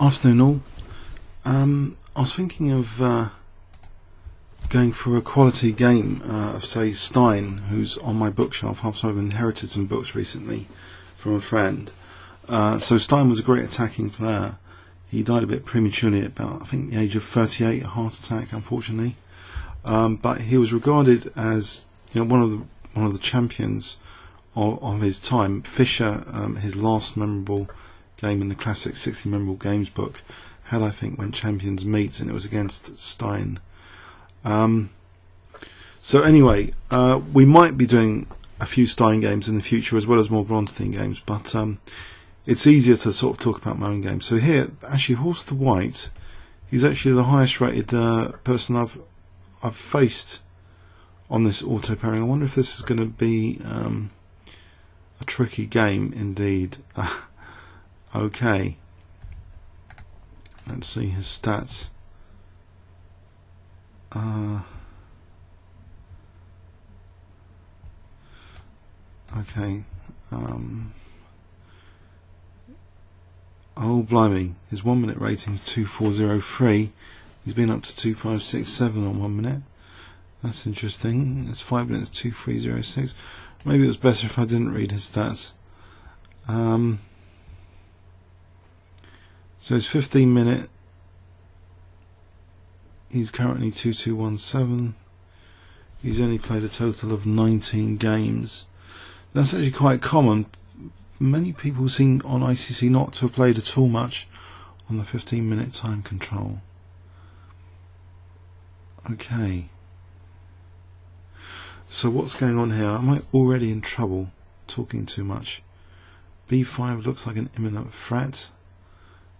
Afternoon all. I was thinking of going for a quality game of, say, Stein, who's on my bookshelf. I've sort of inherited some books recently from a friend. So Stein was a great attacking player. He died a bit prematurely at about, I think, the age of 38, a heart attack, unfortunately. But he was regarded as, one of the champions of his time. Fischer, his last memorable game in the classic 60 memorable games book, had, I think, When Champions Meet, and it was against Stein. So anyway, we might be doing a few Stein games in the future as well as more Bronstein games, but it's easier to sort of talk about my own game. So here, actually, HorseTheWhite, he's actually the highest rated person I've faced on this auto pairing. I wonder if this is going to be a tricky game indeed. Okay, let's see his stats. Okay. Oh blimey, his 1 minute rating is 2403. He's been up to 2567 on 1 minute. That's interesting. It's 5 minutes 2306. Maybe it was better if I didn't read his stats. So his 15 minute, he's currently 2217. He's only played a total of 19 games. That's actually quite common. Many people seem on ICC not to have played at all much on the 15-minute time control. Okay. So what's going on here? Am I already in trouble talking too much? B5 looks like an imminent threat.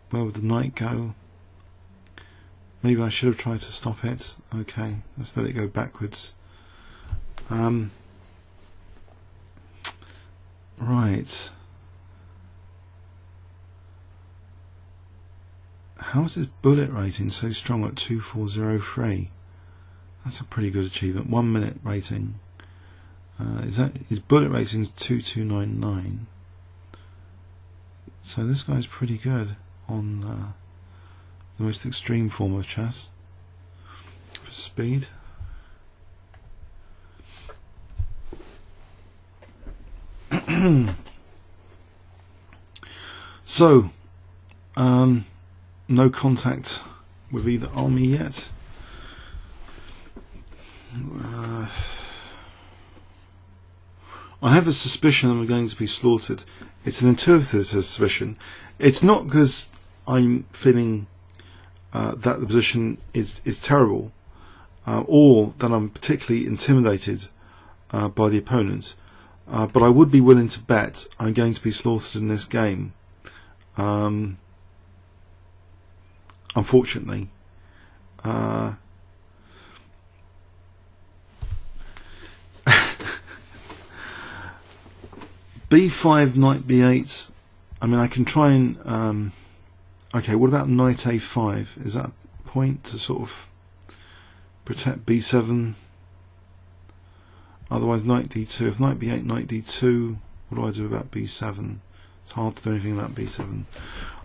Where would the knight go? Maybe I should have tried to stop it. Okay, let's let it go backwards. Right. How is his bullet rating so strong at 2403? That's a pretty good achievement. 1 minute rating. Is that his bullet rating is 2299? So this guy's pretty good on the most extreme form of chess for speed. So, no contact with either army yet. I have a suspicion I'm going to be slaughtered. It's an intuitive suspicion. It's not because I'm feeling that the position is terrible, or that I'm particularly intimidated by the opponent, but I would be willing to bet I'm going to be slaughtered in this game. Unfortunately. B5, knight b8. I mean, I can try and okay, what about knight a5? Is that a point to sort of protect b7? Otherwise knight d2. If knight b8, knight d2, what do I do about b7? It's hard to do anything about b7.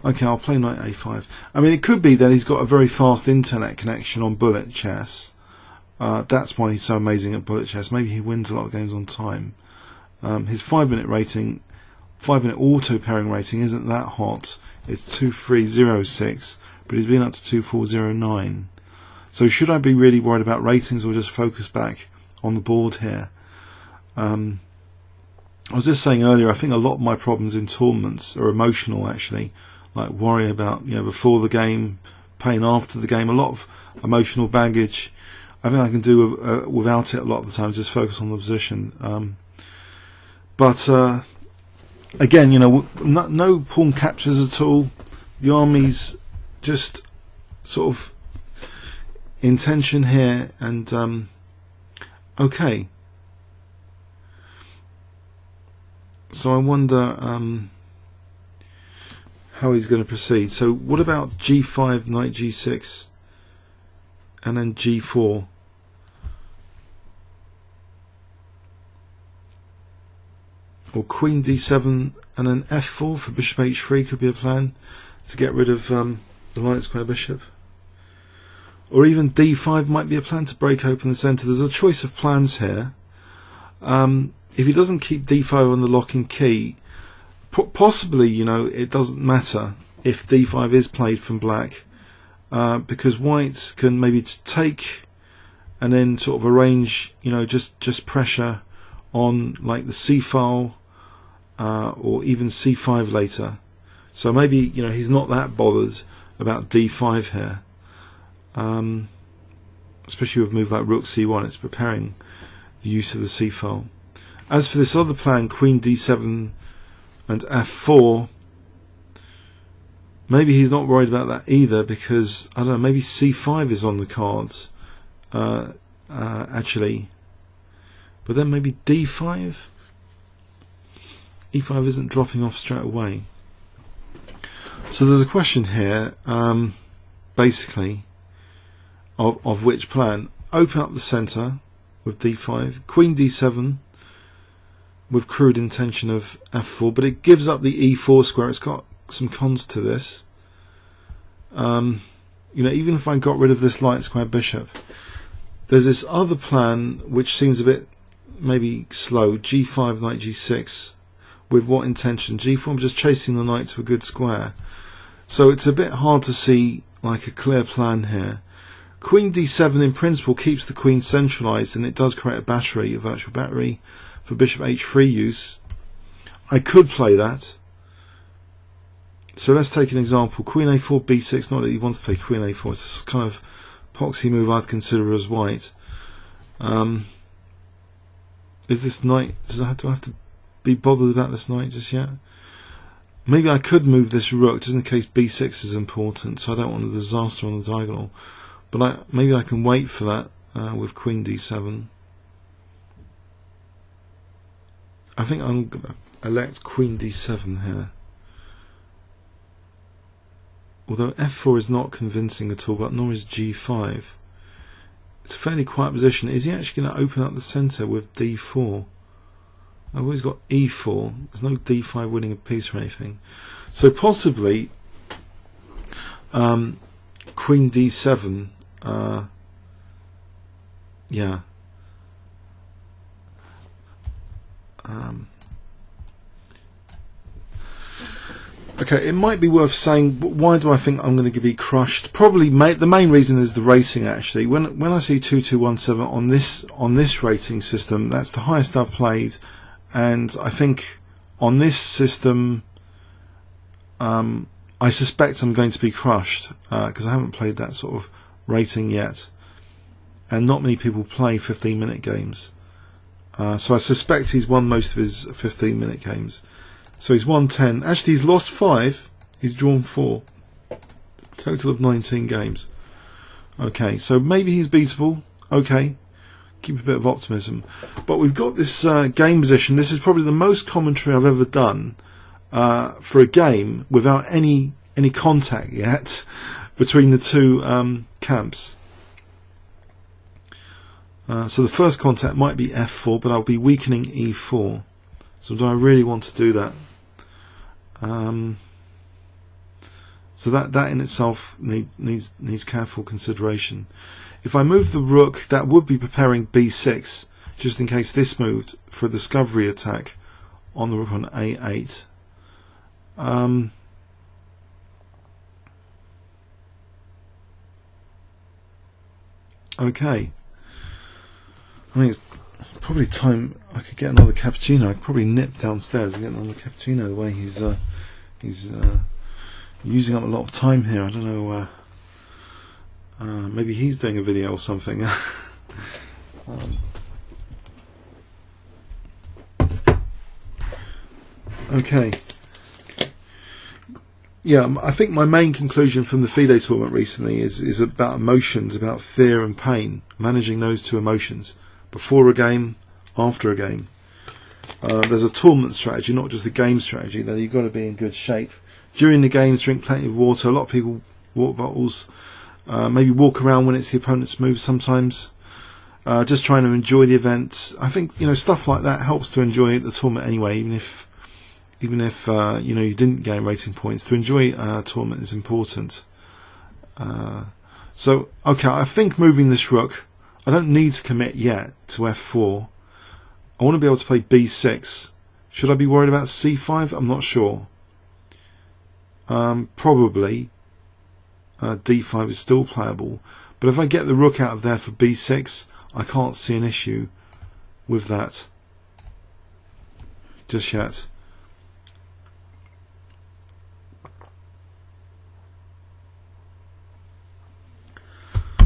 Okay, I'll play knight a5. I mean, it could be that he's got a very fast internet connection on bullet chess. That's why he's so amazing at bullet chess. Maybe he wins a lot of games on time. His 5 minute rating, 5 minute auto pairing rating isn't that hot. It's 2306, but he's been up to 2409. So should I be really worried about ratings or just focus back on the board here? I was just saying earlier, I think a lot of my problems in tournaments are emotional actually, like worry about before the game, pain after the game, a lot of emotional baggage. I think I can do without it a lot of the time, just focus on the position. But again, no pawn captures at all. The army's just sort of in tension here, and okay. So I wonder how he's going to proceed. So what about g5, knight g6, and then g4? Or queen d7 and then f4 for bishop h3 could be a plan to get rid of the light square bishop. Or even d5 might be a plan to break open the centre. There's a choice of plans here. If he doesn't keep d5 on the locking key, possibly, you know, it doesn't matter if d5 is played from black, because white can maybe take and then sort of arrange, you know, just pressure on like the c file or even c5 later. So maybe, you know, he's not that bothered about d5 here, especially with a move like rook c1. It's preparing the use of the c file. As for this other plan, queen d7 and f4, maybe he's not worried about that either, because I don't know, maybe c5 is on the cards actually, but then maybe d5, e5 isn't dropping off straight away. So there's a question here, basically, of which plan. Open up the centre with d5, queen d7 with crude intention of f4, but it gives up the e4 square. It's got some cons to this. You know, even if I got rid of this light square bishop, there's this other plan which seems a bit maybe slow. g5 knight g6 with what intention? g4. I'm just chasing the knight to a good square, so it's a bit hard to see like a clear plan here. Queen d7 in principle keeps the queen centralized, and it does create a battery, a virtual battery for bishop h3 use. I could play that. So let's take an example. Queen a4 b6. Not that he wants to play queen a4. It's a kind of poxy move I'd consider as white. Is this knight, do I have to be bothered about this knight just yet? Maybe I could move this rook just in case b6 is important, so I don't want a disaster on the diagonal. But maybe I can wait for that with queen d7. I think I'm going to elect queen d7 here. Although f4 is not convincing at all, but nor is g5. It's a fairly quiet position. Is he actually going to open up the centre with d4? I've always got e4. There's no d5 winning a piece or anything. So possibly queen d7. Yeah. Okay, it might be worth saying, why do I think I'm going to be crushed? Probably the main reason is the racing. Actually, when I see 2217 on this rating system, that's the highest I've played, and I think on this system, I suspect I'm going to be crushed because I haven't played that sort of rating yet, and not many people play 15-minute games. So I suspect he's won most of his 15-minute games. So he's won 10. Actually, he's lost 5. He's drawn 4. Total of 19 games. Okay, so maybe he's beatable. Okay, keep a bit of optimism. But we've got this game position. This is probably the most commentary I've ever done for a game without any contact yet between the two camps. So the first contact might be f4, but I'll be weakening e4. So do I really want to do that? So that in itself needs careful consideration. If I move the rook, that would be preparing b6, just in case this moved for a discovery attack on the rook on a8. Okay. I think it's probably time I could get another cappuccino. I could probably nip downstairs and get another cappuccino. The way he's using up a lot of time here. I don't know. Maybe he's doing a video or something. Okay. Yeah, I think my main conclusion from the FIDE tournament recently is about emotions, about fear and pain, managing those two emotions before a game, after a game. There's a tournament strategy, not just a game strategy, that you've got to be in good shape. During the games, drink plenty of water. A lot of people water bottles, maybe walk around when it's the opponent's move sometimes, just trying to enjoy the event. I think, you know, stuff like that helps to enjoy the tournament anyway, even if you know, you didn't gain rating points. To enjoy a tournament is important. So okay, I think moving this rook, I don't need to commit yet to f4. I want to be able to play b6. Should I be worried about c5? I'm not sure. Probably d5 is still playable, but if I get the rook out of there for b6, I can't see an issue with that just yet.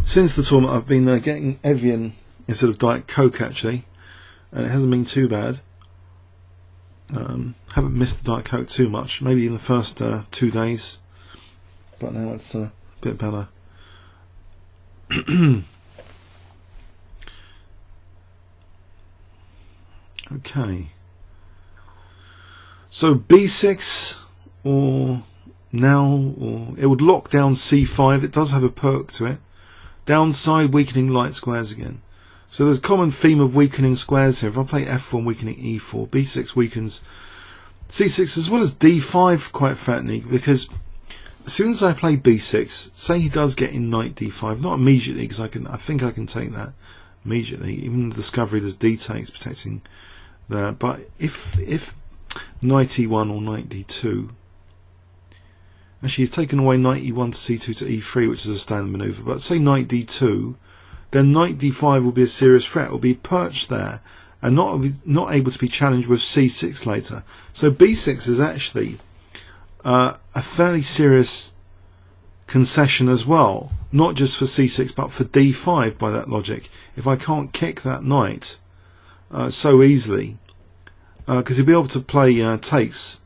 Since the tournament, I've been getting Evian instead of Diet Coke actually, and it hasn't been too bad. Haven't missed the Diet Coke too much, maybe in the first 2 days, but now it's a bit better. Okay, so b6 or now, or it would lock down c5. It does have a perk to it. Downside, weakening light squares again. So there's a common theme of weakening squares here. If I play f4 weakening e4, b6 weakens c6 as well as d5 quite fatly, because as soon as I play b6, say he does get in knight d5, not immediately, because I think I can take that immediately, even the discovery there's d takes protecting there, but if knight e1 or knight d2, actually he's taken away knight e1 to c2 to e3, which is a standard maneuver, but say knight d2, then knight d5 will be a serious threat. It will be perched there and not able to be challenged with c6 later. So b6 is actually a fairly serious concession as well, not just for c6 but for d5 by that logic. If I can't kick that knight so easily, because he'll be able to play takes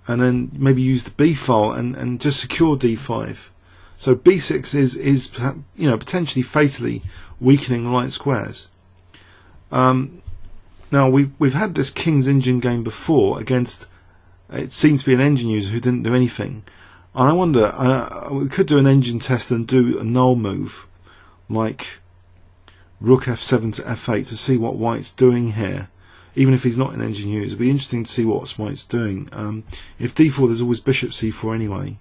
and then maybe use the b file and just secure d5. So b6 is potentially fatally weakening light squares. Now we've had this King's Engine game before against, it seems to be an engine user who didn't do anything, and I wonder, we could do an engine test and do a null move like rook f7 to f8 to see what White's doing here. Even if he's not an engine user, it'd be interesting to see what White's doing. If d4, there's always bishop c4 anyway.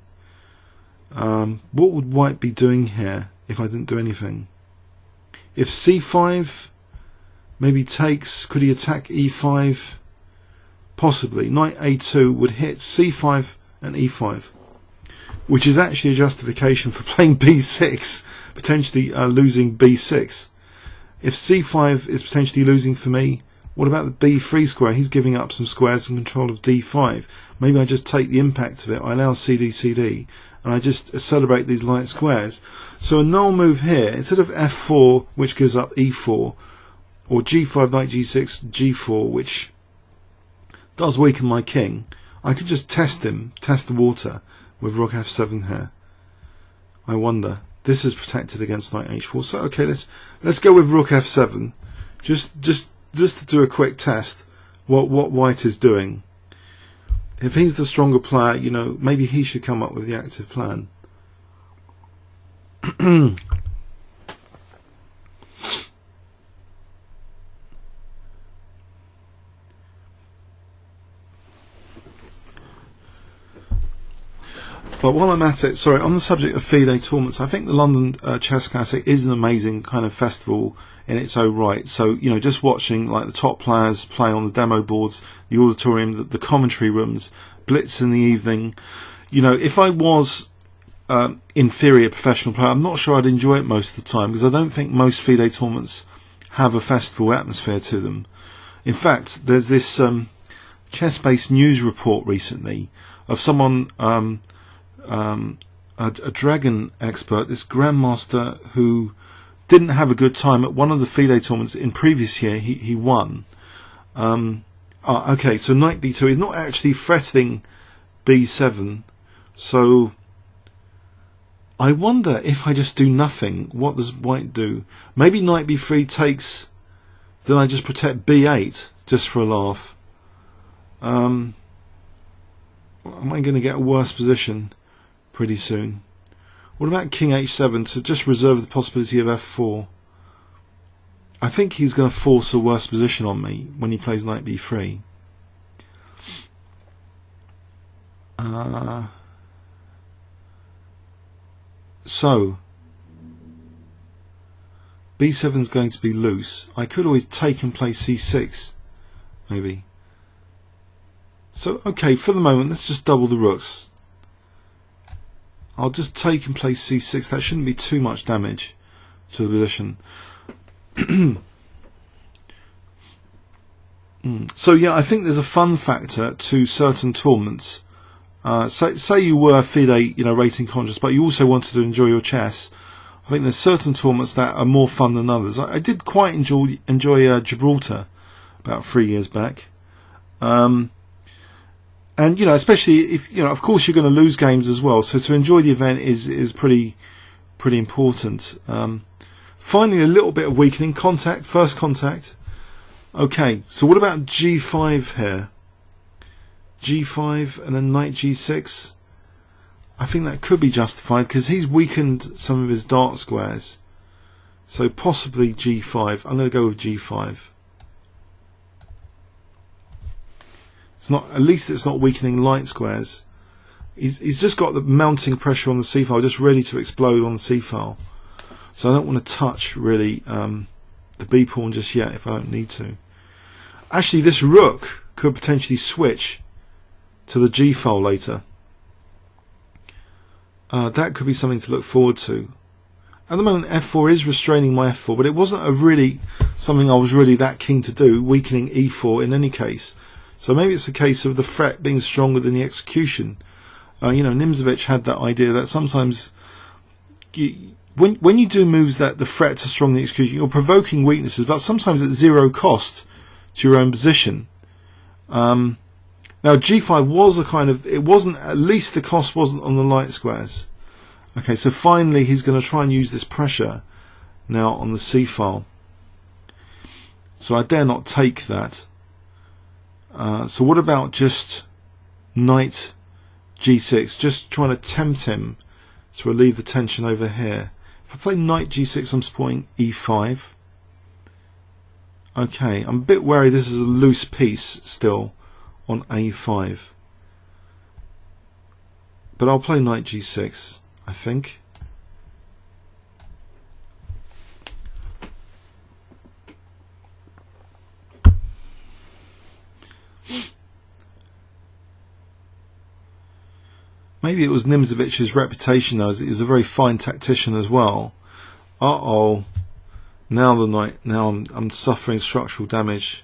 What would White be doing here if I didn't do anything? If c5 maybe takes, could he attack e5? Possibly. Knight a2 would hit c5 and e5, which is actually a justification for playing b6, potentially losing b6. If c5 is potentially losing for me, what about the b3 square? He's giving up some squares and control of d5. Maybe I just take the impact of it. I allow cd, and I just celebrate these light squares. So a null move here, instead of f4, which gives up e4, or g5 knight g6 g4, which does weaken my king, I could just test the water with rook f7 here. I wonder. This is protected against knight h4. So okay, let's go with rook f7. Just to do a quick test what White is doing. If he's the stronger player, maybe he should come up with the active plan. But while I'm at it, sorry, on the subject of FIDE tournaments, I think the London Chess Classic is an amazing kind of festival in its own right. So, just watching like the top players play on the demo boards, the auditorium, the commentary rooms, blitz in the evening. If I was in theory a professional player, I'm not sure I'd enjoy it most of the time, because I don't think most FIDE tournaments have a festival atmosphere to them. In fact, there's this chess-based news report recently of someone, a dragon expert, this grandmaster who didn't have a good time at one of the FIDE tournaments in previous year. He won. Okay, so knight d2 is not actually threatening b7, so I wonder if I just do nothing, what does White do? Maybe knight b3 takes, then I just protect b8 just for a laugh. Am I going to get a worse position pretty soon? What about king h7 to just reserve the possibility of f4? I think he's going to force a worse position on me when he plays knight b3. So B7 is going to be loose. I could always take and play C6, maybe. So okay, for the moment, let's just double the rooks. I'll just take and play C6. That shouldn't be too much damage to the position. So yeah, I think there's a fun factor to certain tournaments. Say you were FIDE, rating conscious, but you also wanted to enjoy your chess. I think there's certain tournaments that are more fun than others. I did quite enjoy Gibraltar about 3 years back, and especially if of course you're going to lose games as well. So to enjoy the event is pretty important. Finally, a little bit of weakening contact, first contact. Okay, so what about G5 here? G5 and then knight G6. I think that could be justified because he's weakened some of his dart squares. So possibly G5. I'm going to go with G5. It's not. At least it's not weakening light squares. He's just got the mounting pressure on the C file, just ready to explode on the C file. So I don't want to touch really the B pawn just yet if I don't need to. Actually, this rook could potentially switch to the G file later. That could be something to look forward to. At the moment, F4 is restraining my F4, but it wasn't something I was really that keen to do, weakening E4 in any case. So maybe it's a case of the threat being stronger than the execution. Nmsevich had that idea that sometimes when you do moves that the threats are stronger than the execution, you're provoking weaknesses, but sometimes at zero cost to your own position. Now G5 was at least the cost wasn't on the light squares. Okay, so finally he's going to try and use this pressure now on the C file. So I dare not take that. So what about just knight G6, just trying to tempt him to relieve the tension over here. If I play knight G6, I'm supporting E5. Okay, I'm a bit wary this is a loose piece still on A5. But I'll play knight G6, I think. Maybe it was Nmsevich's reputation though, as he was a very fine tactician as well. Uh-oh. Now I'm suffering structural damage.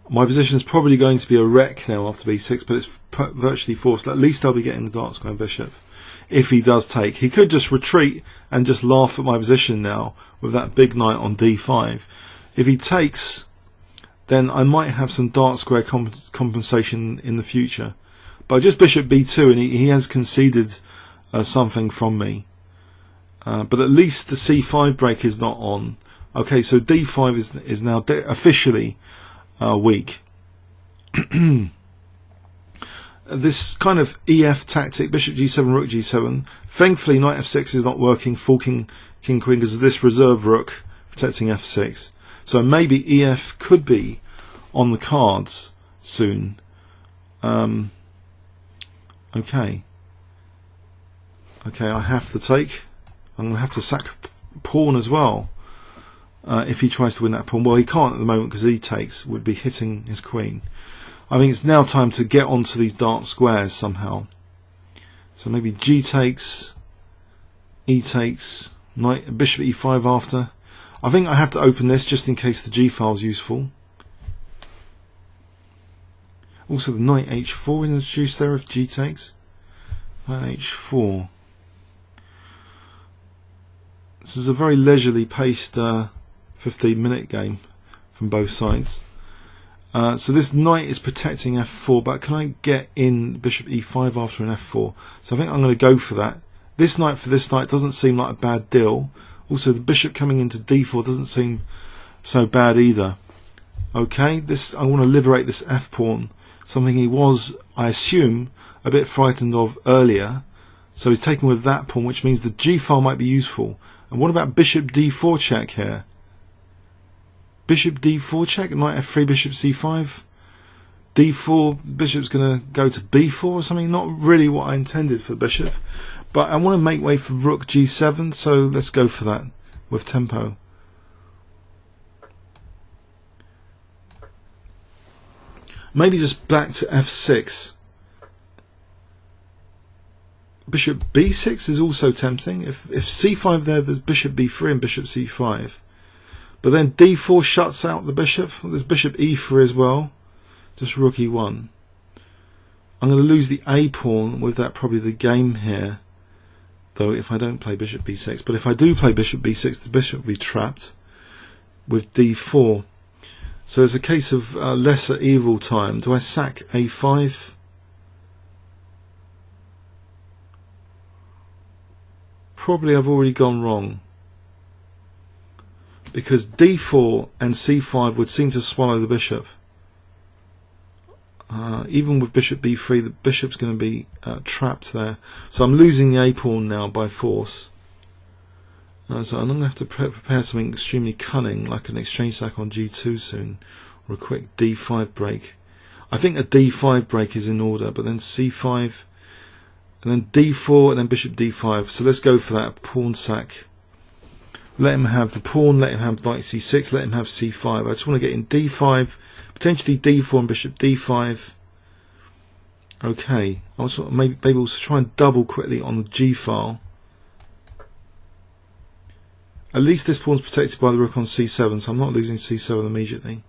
My position is probably going to be a wreck now after B6, but it's virtually forced. At least I'll be getting the dark square bishop. If he does take. He could just retreat and just laugh at my position now with that big knight on D5. If he takes, then I might have some dark square compensation in the future. But just bishop B2, and he has conceded something from me. But at least the C5 break is not on. Okay, so D5 is now officially weak. This kind of EF tactic, bishop G7, rook G7. Thankfully, knight F6 is not working, forking king queen because of this reserve rook protecting F6. So maybe EF could be on the cards soon. Okay, I have to take. I'm going to have to sack pawn as well if he tries to win that pawn. Well, he can't at the moment because he takes, would be hitting his queen. I think it's now time to get onto these dark squares somehow. So maybe G takes, E takes, knight, bishop E5 after. I think I have to open this just in case the G file is useful. Also the knight H4 is introduced there if G takes. Knight H4. This is a very leisurely paced 15-minute game from both sides. So this knight is protecting F4, but can I get in bishop E5 after an F4? So I think I'm going to go for that. This knight for this knight doesn't seem like a bad deal. Also the bishop coming into D4 doesn't seem so bad either. Okay, I want to liberate this F pawn. Something he was, I assume, a bit frightened of earlier. So he's taken with that pawn, which means the G file might be useful. And what about bishop D4 check here? Bishop D4 check, knight F3, bishop C5. D4, bishop's going to go to B4 or something. Not really what I intended for the bishop. But I want to make way for rook g7, so let's go for that with tempo. Maybe just back to f6. Bishop b6 is also tempting. If c5 there's bishop b3 and bishop c5. But then d4 shuts out the bishop. There's bishop e3 as well. Just rook e1. I'm going to lose the a pawn with that, probably the game here. Though if I don't play bishop b6. But if I do play bishop b6, the bishop will be trapped with d4. So it's a case of lesser evil time. Do I sack a5? Probably I've already gone wrong, because d4 and c5 would seem to swallow the bishop. Even with bishop b3, the bishop's going to be trapped there. So I'm losing the a pawn now by force. So I'm going to have to prepare something extremely cunning, like an exchange sack on g2 soon, or a quick d5 break. I think a d5 break is in order, but then c5, and then d4, and then bishop d5. So let's go for that pawn sack. Let him have the pawn, let him have knight c6, let him have c5. I just want to get in d5, potentially d4 and bishop d5. Okay, also maybe also try and double quickly on the g file. At least this pawn's protected by the rook on c7, so I'm not losing c7 immediately.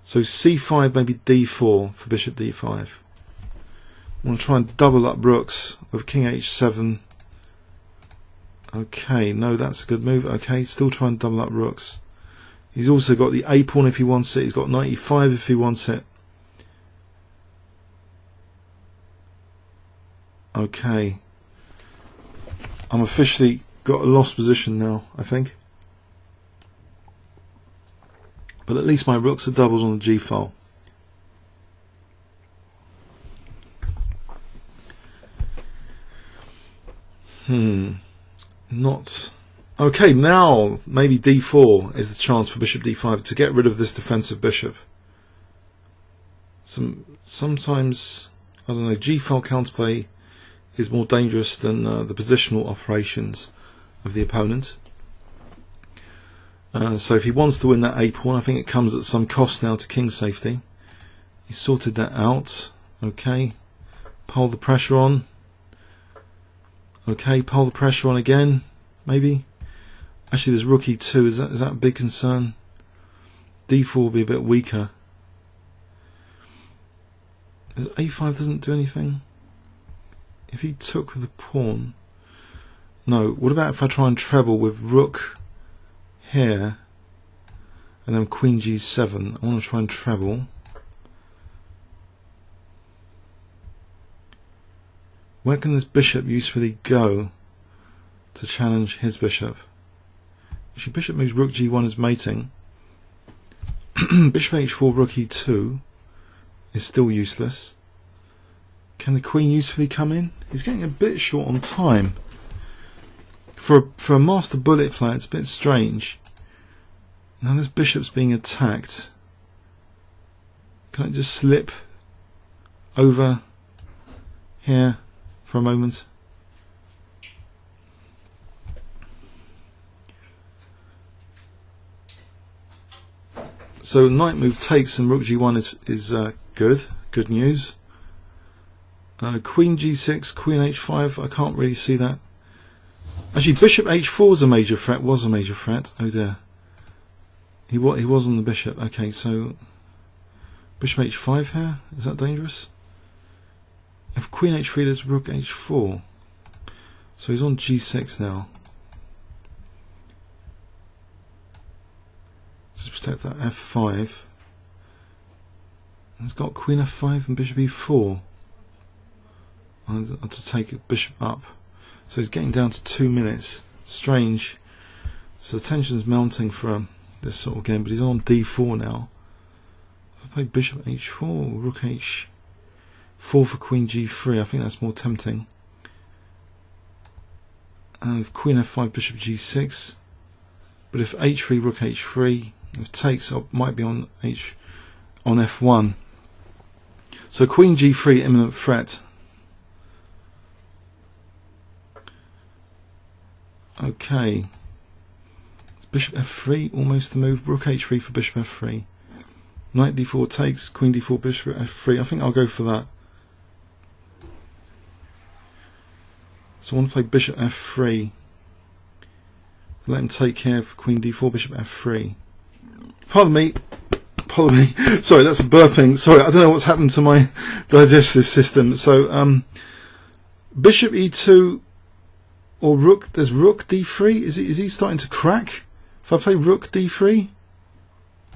So c5, maybe d4 for bishop d5. I want to try and double up rooks with king h7. Okay, no, that's a good move. Okay, still try and double up rooks. He's also got the a pawn if he wants it. He's got knight e5 if he wants it. Okay, I'm officially got a lost position now, I think. But at least my rooks are doubled on the g file. Not okay. Now maybe d4 is the chance for bishop d5 to get rid of this defensive bishop. Sometimes I don't know. G-file counterplay is more dangerous than the positional operations of the opponent. So if he wants to win that a pawn, I think it comes at some cost now to king safety. He sorted that out. Okay, pile the pressure on. Okay, pile the pressure on again, maybe. Actually, there's rook e2. Is that a big concern? d4 will be a bit weaker. a5 doesn't do anything. If he took with the pawn, no. What about if I try and treble with rook here, and then queen g7? I want to try and treble. Where can this bishop usefully go to challenge his bishop? Actually, bishop moves rook g1 is mating. Bishop h4, rook e2 is still useless. Can the queen usefully come in? He's getting a bit short on time. For a master bullet player, it's a bit strange. Now this bishop's being attacked. Can I just slip over here for a moment? So knight move takes and rook g1 is good news. Queen g6, queen h5. I can't really see that. Actually, bishop h4 is a major threat. Was a major threat. Oh dear. He was on the bishop. Okay, so bishop h5 here. Is that dangerous? If queen h3, there's rook h4. So he's on g6 now. Let's protect that f5. He's got queen f5 and bishop e4. To take a bishop up. So he's getting down to 2 minutes. Strange. So the tension's mounting for this sort of game, but he's on d4 now. If I play bishop h4, rook h4 for queen g3, I think that's more tempting. And queen f5, bishop g6. But if h3, rook h3, if takes, might be on f1. So queen g3, imminent threat. Okay. Bishop f3, almost the move. Rook h3 for bishop f3. Knight d4 takes, queen d4, bishop f3. I think I'll go for that. So I want to play bishop f3. Let him take care for queen d4, bishop f3. Pardon me. Pardon me. Sorry, that's a burping. Sorry, I don't know what's happened to my digestive system. So, bishop e2 or rook. There's rook d3. Is he starting to crack? If I play rook d3,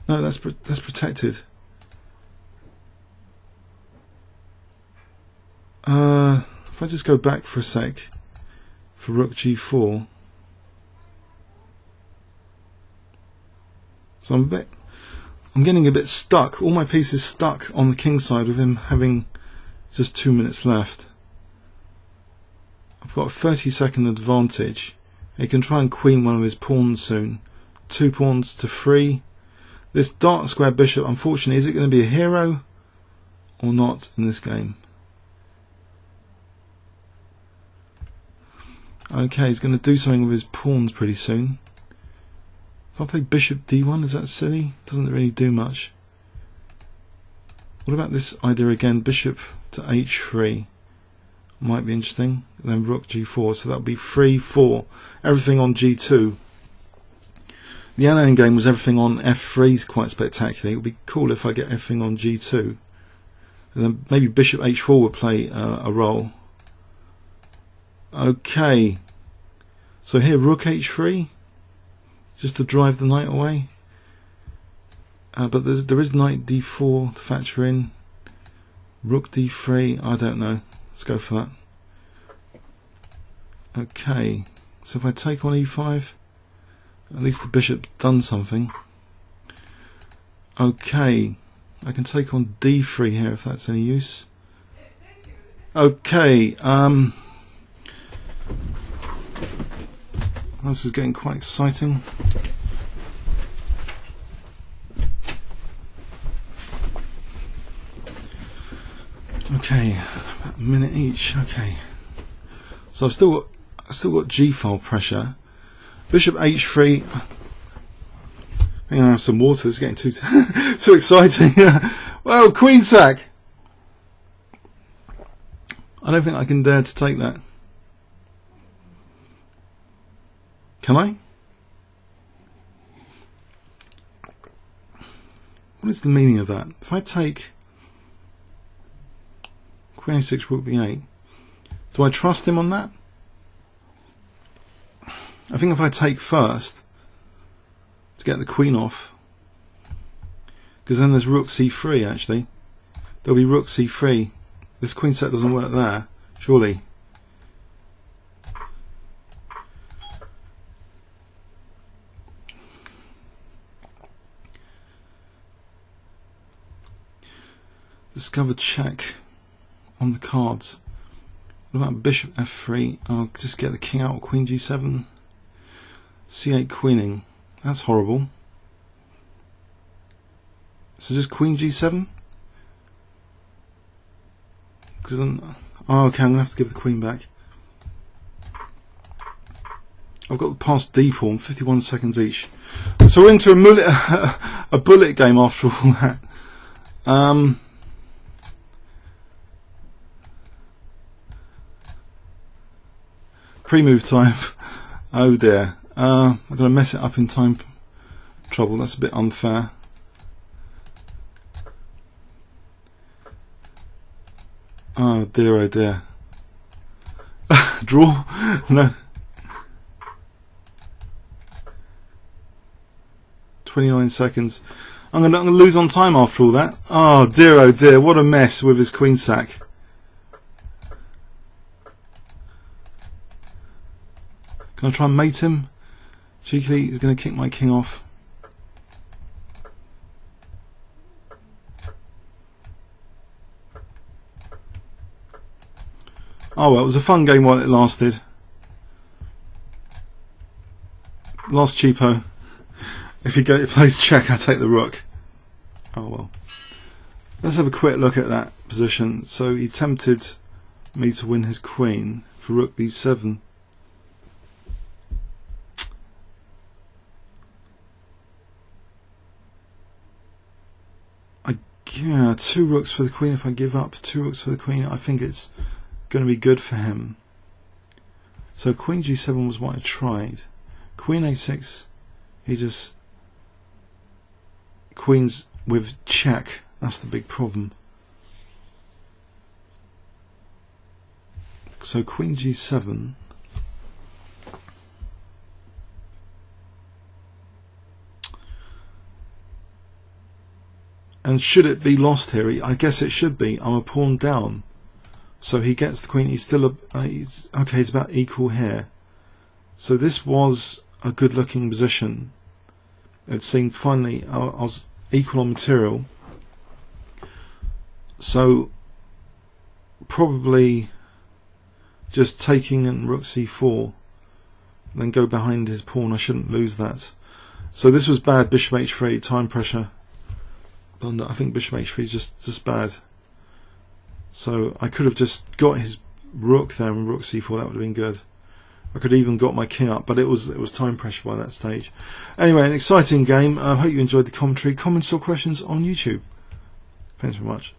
no, that's protected. If I just go back for a sec for rook g4, so I'm getting a bit stuck. All my pieces stuck on the king side with him having just 2 minutes left. I've got a 30-second advantage. He can try and queen one of his pawns soon. 2 pawns to 3. This dark square bishop, unfortunately, is it going to be a hero or not in this game? Okay, he's going to do something with his pawns pretty soon. If I play bishop d1, is that silly? Doesn't really do much. What about this idea again? Bishop to h3 might be interesting. And then rook g4, so that would be 3, 4. Everything on g2. The end game was everything on f3 is quite spectacular. It would be cool if I get everything on g2. And then maybe bishop h4 would play a role. Okay. So here, rook h3. Just to drive the knight away. But there is knight d4 to factor in. Rook d3, I don't know. Let's go for that. Okay. So if I take on e5, at least the bishop's done something. Okay, I can take on d3 here if that's any use. Okay, this is getting quite exciting. Okay, about a minute each. Okay, so I've still got g-file pressure. Bishop h3. I'm gonna have some water. It's getting too exciting. Well, queen sack. I don't think I can dare to take that. Can I? What is the meaning of that? If I take queen a6, rook b8, do I trust him on that? I think if I take first to get the queen off, because then there's rook c3 actually. There'll be rook c3. This queen set doesn't work there, surely. Discovered check on the cards. What about bishop f3? I'll just get the king out, queen g7. c8 queening. That's horrible. So just queen g7? Because then, oh, okay, I'm going to have to give the queen back. I've got the passed d pawn, 51 seconds each. So we're into a bullet game after all that. Pre-move time. Oh dear. I'm going to mess it up in time trouble. That's a bit unfair. Oh dear, oh dear. Draw? No. 29 seconds. I'm going to lose on time after all that. Oh dear, what a mess with his queen sack. Can I try and mate him? Cheekily, he's going to kick my king off. Oh well, it was a fun game while it lasted. Last cheapo. If he plays check, I take the rook. Oh well. Let's have a quick look at that position. So he tempted me to win his queen for rook b7. 2 rooks for the queen. If I give up 2 rooks for the queen, I think it's going to be good for him. So queen g7 was what I tried. Queen a6, he just queens with check. That's the big problem. So queen g7. And should it be lost here? I guess it should be. I'm a pawn down. So he gets the queen. He's still okay, he's about equal here. So this was a good looking position. It seemed finally I was equal on material. So probably just taking and rook c4, then go behind his pawn. I shouldn't lose that. So this was bad. Bishop h3, time pressure. I think bishop h3 is just bad. So I could have just got his rook there and rook c4. That would have been good. I could even got my king up, but it was time pressure by that stage. Anyway, an exciting game. I hope you enjoyed the commentary. Comments or questions on YouTube. Thanks very much.